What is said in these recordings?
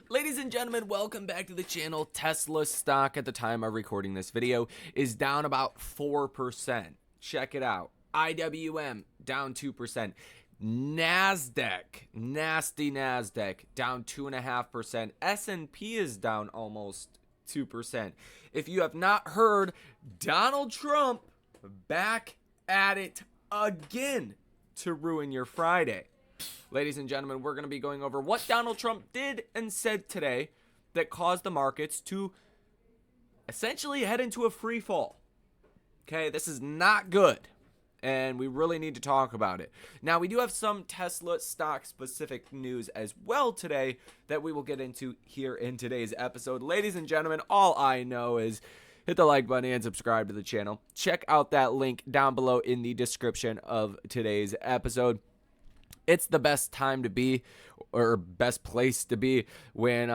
Ladies and gentlemen, welcome back to the channel. Tesla stock at the time of recording this video is down about 4%. Check it out. IWM down 2%. NASDAQ, nasty NASDAQ, down 2.5%. S&P is down almost 2%. If you have not heard, Donald Trump back at it again to ruin your Friday. Ladies and gentlemen, we're going to be going over what Donald Trump did and said today that caused the markets to essentially head into a free fall. Okay, this is not good, and we really need to talk about it. Now, we do have some Tesla stock-specific news as well today that we will get into here in today's episode. Ladies and gentlemen, all I know is hit the like button and subscribe to the channel. Check out that link down below in the description of today's episode. It's the best time to be, or best place to be, when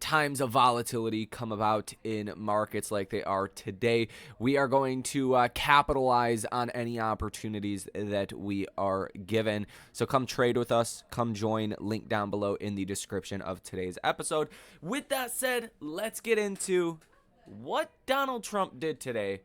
times of volatility come about in markets like they are today. We are going to capitalize on any opportunities that we are given. So come trade with us. Come join. Link down below in the description of today's episode. With that said, let's get into what Donald Trump did today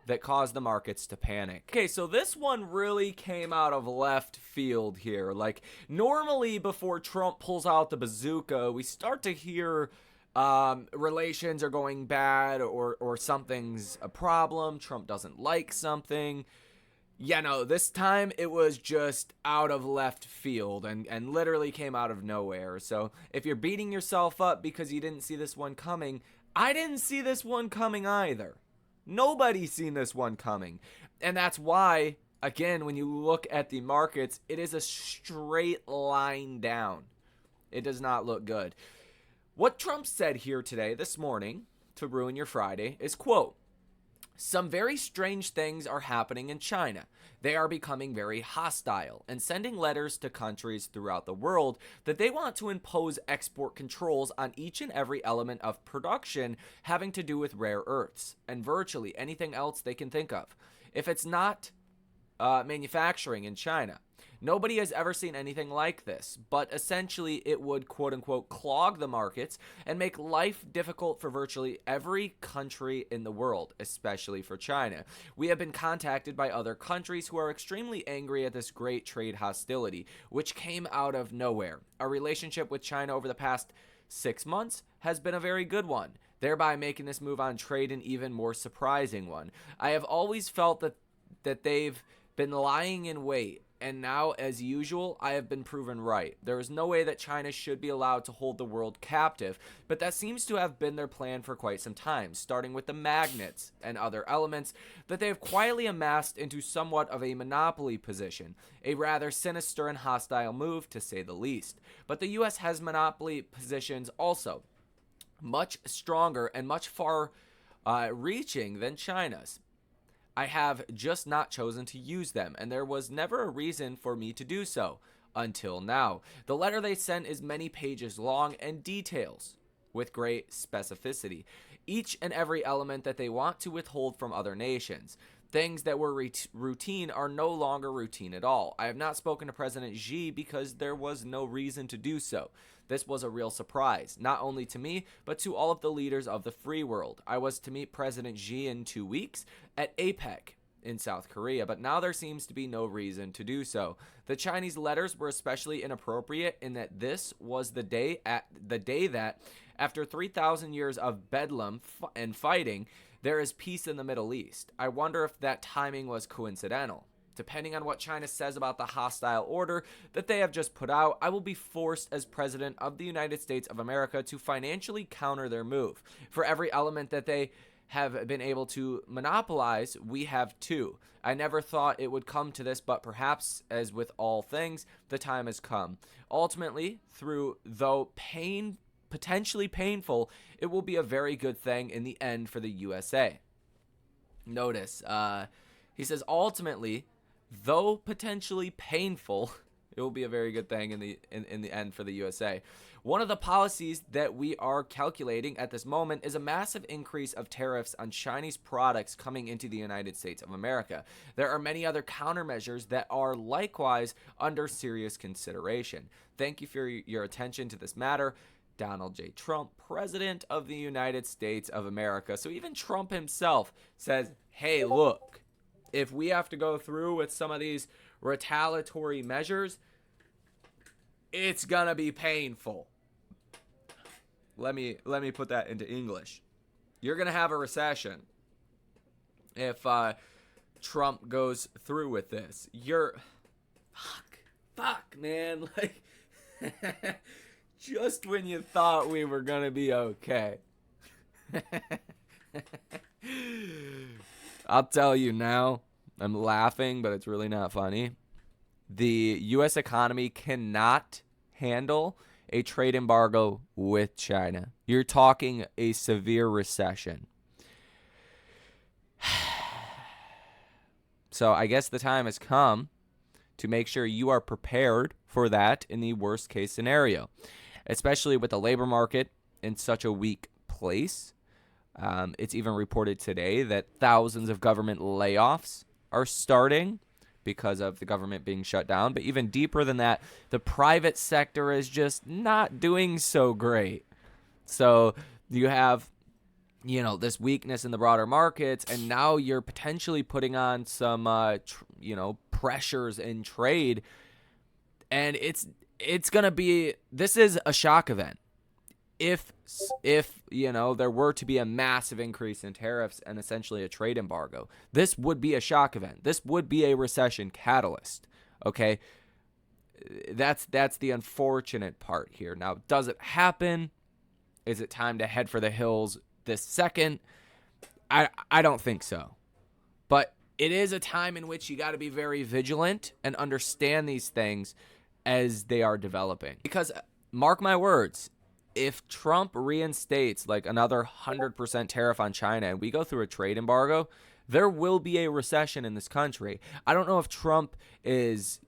that caused the markets to panic. Okay, so this one really came out of left field here. Like, normally before Trump pulls out the bazooka, we start to hear relations are going bad or something's a problem. Trump doesn't like something. Yeah, no, this time it was just out of left field and literally came out of nowhere. So if you're beating yourself up because you didn't see this one coming, I didn't see this one coming either. Nobody's seen this one coming. And that's why, again, when you look at the markets, it is a straight line down. It does not look good. What Trump said here today, this morning, to ruin your Friday, is, quote, "Some very strange things are happening in China. They are becoming very hostile and sending letters to countries throughout the world that they want to impose export controls on each and every element of production having to do with rare earths and virtually anything else they can think of. If it's not manufacturing in China. Nobody has ever seen anything like this, but essentially it would, quote unquote, clog the markets and make life difficult for virtually every country in the world, especially for China. We have been contacted by other countries who are extremely angry at this great trade hostility, which came out of nowhere. Our relationship with China over the past 6 months has been a very good one, thereby making this move on trade an even more surprising one. I have always felt that they've been lying in wait, and now, as usual, I have been proven right. There is no way that China should be allowed to hold the world captive, but that seems to have been their plan for quite some time, starting with the magnets and other elements that they have quietly amassed into somewhat of a monopoly position, a rather sinister and hostile move, to say the least. But the U.S. has monopoly positions also, much stronger and much far reaching than China's. I have just not chosen to use them, and there was never a reason for me to do so, until now. The letter they sent is many pages long and details with great specificity each and every element that they want to withhold from other nations. Things that were routine are no longer routine at all. I have not spoken to President Xi because there was no reason to do so. This was a real surprise, not only to me, but to all of the leaders of the free world. I was to meet President Xi in 2 weeks at APEC in South Korea, but now there seems to be no reason to do so. The Chinese letters were especially inappropriate in that this was the day that, after 3,000 years of bedlam and fighting, there is peace in the Middle East. I wonder if that timing was coincidental. Depending on what China says about the hostile order that they have just put out, I will be forced as President of the United States of America to financially counter their move. For every element that they have been able to monopolize, we have two. I never thought it would come to this, but perhaps, as with all things, the time has come. Ultimately, though potentially painful, it will be a very good thing in the end for the USA. Notice, he says, ultimately, though potentially painful, it will be a very good thing in the end for the USA. One of the policies that we are calculating at this moment is a massive increase of tariffs on Chinese products coming into the United States of America. There are many other countermeasures that are likewise under serious consideration. Thank you for your attention to this matter. Donald J. Trump, President of the United States of America. So even Trump himself says, hey, look, if we have to go through with some of these retaliatory measures, it's going to be painful. Let me put that into English. You're going to have a recession if Trump goes through with this. Fuck, man. Like, just when you thought we were going to be okay. I'll tell you now, I'm laughing, but it's really not funny. The U.S. economy cannot handle a trade embargo with China. You're talking a severe recession. So I guess the time has come to make sure you are prepared for that in the worst case scenario, especially with the labor market in such a weak place. It's even reported today that thousands of government layoffs are starting because of the government being shut down. But even deeper than that, the private sector is just not doing so great. So you have, this weakness in the broader markets, and now you're potentially putting on some, pressures in trade. And it's going to be, this is a shock event. If there were to be a massive increase in tariffs and essentially a trade embargo, this would be a shock event. This would be a recession catalyst. Okay, that's the unfortunate part here. Now, does it happen? Is it time to head for the hills this second? I don't think so. But it is a time in which you got to be very vigilant and understand these things as they are developing. Because mark my words, if Trump reinstates like another 100% tariff on China and we go through a trade embargo, there will be a recession in this country. I don't know if Trump is,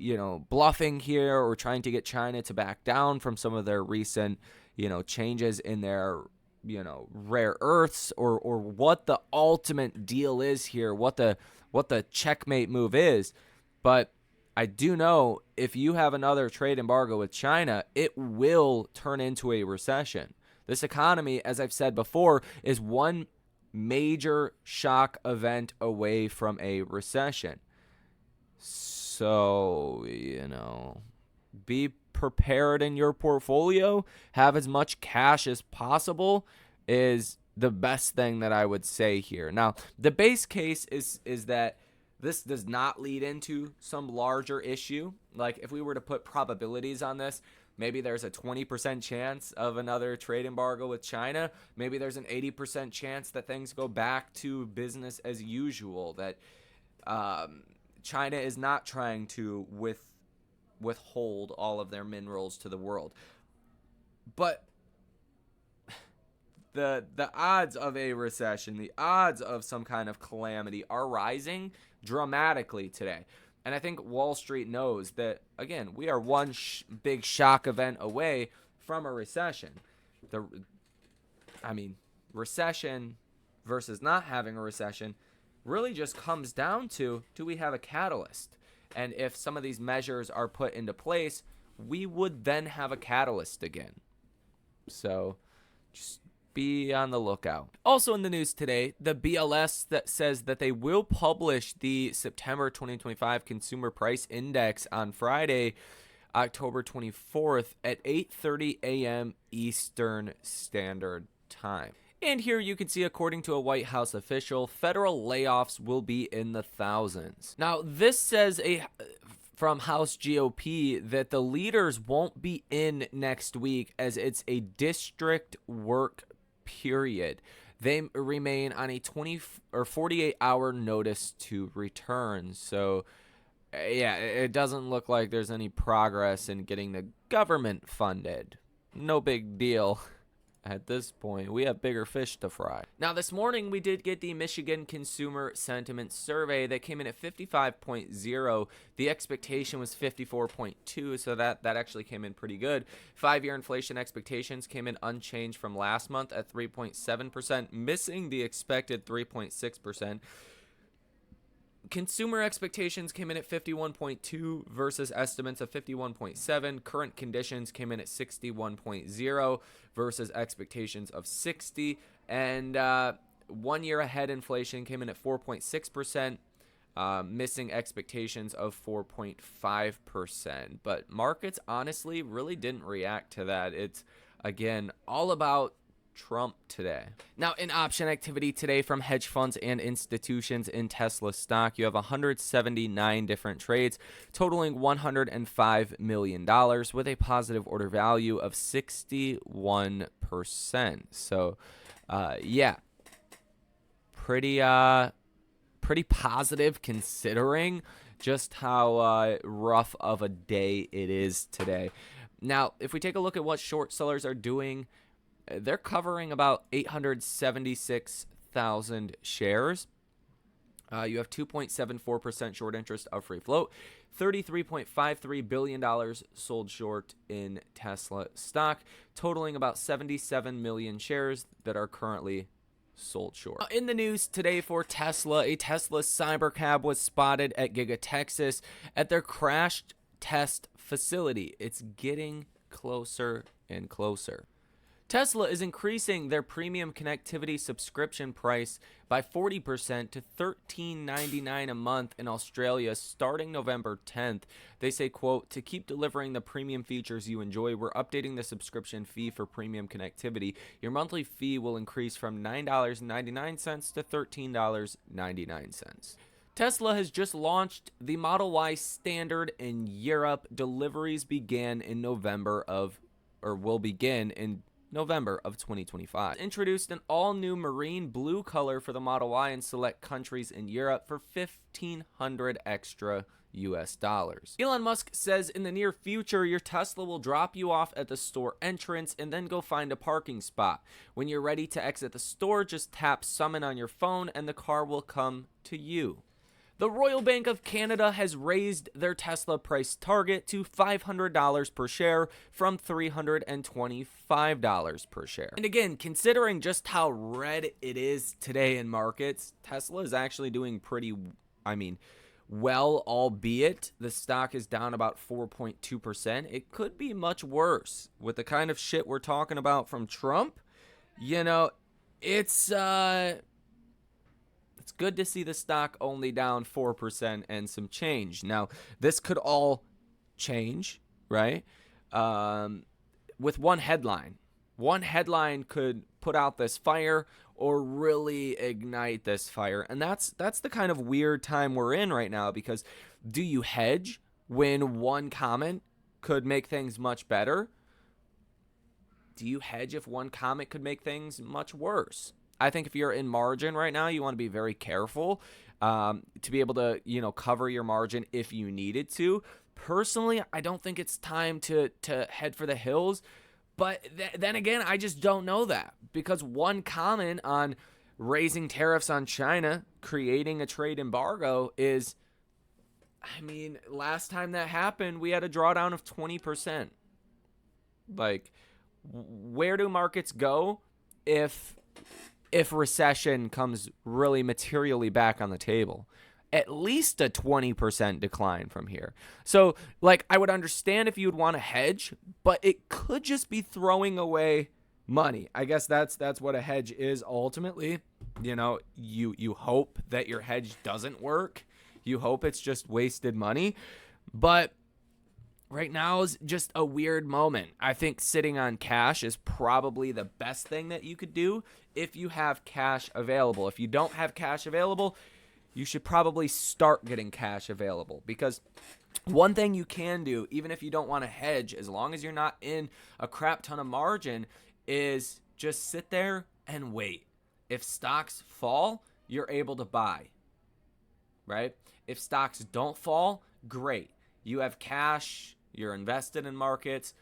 bluffing here or trying to get China to back down from some of their recent, changes in their, rare earths or what the ultimate deal is here, what the checkmate move is. But I do know if you have another trade embargo with China, it will turn into a recession. This economy, as I've said before, is one major shock event away from a recession. So, be prepared in your portfolio. Have as much cash as possible is the best thing that I would say here. Now, the base case is that this does not lead into some larger issue. Like if we were to put probabilities on this, maybe there's a 20% chance of another trade embargo with China. Maybe there's an 80% chance that things go back to business as usual, that China is not trying to withhold all of their minerals to the world. But the odds of a recession, the odds of some kind of calamity are rising dramatically today. And I think Wall Street knows that, again, we are one big shock event away from a recession. Recession versus not having a recession really just comes down to, do we have a catalyst? And if some of these measures are put into place, we would then have a catalyst again. So just be on the lookout. Also in the news today, the BLS that says that they will publish the September 2025 Consumer Price Index on Friday, October 24th at 8:30 a.m. Eastern Standard Time. And here you can see, according to a White House official, federal layoffs will be in the thousands. Now, this says from House GOP that the leaders won't be in next week as it's a district work period. They remain on a 20 or 48-hour notice to return. So, yeah, it doesn't look like there's any progress in getting the government funded. No big deal. At this point, we have bigger fish to fry. Now, this morning, we did get the Michigan Consumer Sentiment Survey that came in at 55.0. The expectation was 54.2, so that actually came in pretty good. 5-year inflation expectations came in unchanged from last month at 3.7%, missing the expected 3.6%. Consumer expectations came in at 51.2 versus estimates of 51.7. Current conditions came in at 61.0 versus expectations of 60. And 1 year ahead inflation came in at 4.6%, missing expectations of 4.5%. But markets honestly really didn't react to that. It's, again, all about Trump today. Now, in option activity today from hedge funds and institutions in Tesla stock, you have 179 different trades totaling $105 million with a positive order value of 61%. So, yeah, pretty positive considering just how rough of a day it is today. Now, if we take a look at what short sellers are doing, they're covering about 876,000 shares. You have 2.74% short interest of free float, $33.53 billion sold short in Tesla stock, totaling about 77 million shares that are currently sold short. In the news today for Tesla, a Tesla Cybercab was spotted at Giga Texas at their crashed test facility. It's getting closer and closer. Tesla is increasing their premium connectivity subscription price by 40% to $13.99 a month in Australia starting November 10th. They say, quote, "To keep delivering the premium features you enjoy, we're updating the subscription fee for premium connectivity. Your monthly fee will increase from $9.99 to $13.99. Tesla has just launched the Model Y Standard in Europe. Deliveries began in will begin in November of 2025. Introduced an all-new marine blue color for the Model Y in select countries in Europe for $1,500 extra US dollars. Elon Musk says in the near future, your Tesla will drop you off at the store entrance and then go find a parking spot. When you're ready to exit the store, just tap Summon on your phone and the car will come to you. The Royal Bank of Canada has raised their Tesla price target to $500 per share from $325 per share. And again, considering just how red it is today in markets, Tesla is actually doing pretty, well, albeit the stock is down about 4.2%. It could be much worse with the kind of shit we're talking about from Trump. It's good to see the stock only down 4% and some change. Now, this could all change, right? With one headline. One headline could put out this fire or really ignite this fire. And that's the kind of weird time we're in right now, because do you hedge when one comment could make things much better? Do you hedge if one comment could make things much worse? I think if you're in margin right now, you want to be very careful to be able to, cover your margin if you needed to. Personally, I don't think it's time to head for the hills. But then again, I just don't know that, because one comment on raising tariffs on China, creating a trade embargo is, last time that happened, we had a drawdown of 20%. Like, where do markets go if recession comes really materially back on the table? At least a 20% decline from here. So, I would understand if you would want to hedge, but it could just be throwing away money. I guess that's what a hedge is ultimately. You hope that your hedge doesn't work. You hope it's just wasted money. But right now is just a weird moment. I think sitting on cash is probably the best thing that you could do if you have cash available. If you don't have cash available, you should probably start getting cash available, because one thing you can do, even if you don't want to hedge, as long as you're not in a crap ton of margin, is just sit there and wait. If stocks fall, you're able to buy, right? If stocks don't fall, great. You have cash, you're invested in markets.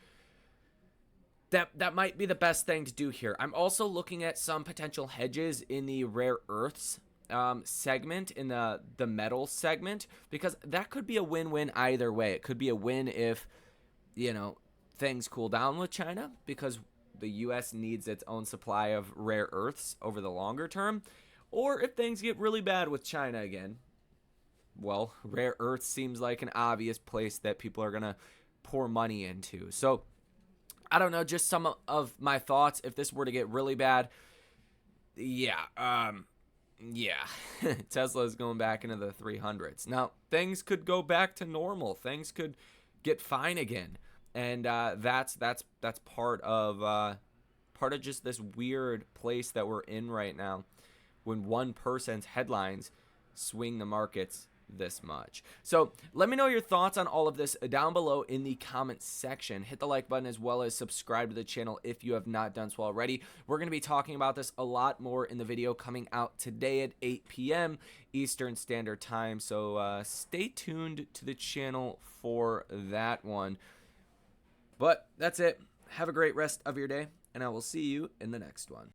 That might be the best thing to do here. I'm also looking at some potential hedges in the rare earths segment, in the metal segment, because that could be a win-win either way. It could be a win if, things cool down with China, because the U.S. needs its own supply of rare earths over the longer term, or if things get really bad with China again. well, rare earth seems like an obvious place that people are going to pour money into. So I don't know, just some of my thoughts. If this were to get really bad, yeah, yeah, Tesla is going back into the 300s. Now, things could go back to normal. Things could get fine again, and that's part of just this weird place that we're in right now, when one person's headlines swing the markets this much. So let me know your thoughts on all of this down below in the comments section. Hit the like button as well as subscribe to the channel if you have not done so already. We're going to be talking about this a lot more in the video coming out today at 8 p.m. Eastern Standard Time. So stay tuned to the channel for that one. But that's it. Have a great rest of your day, and I will see you in the next one.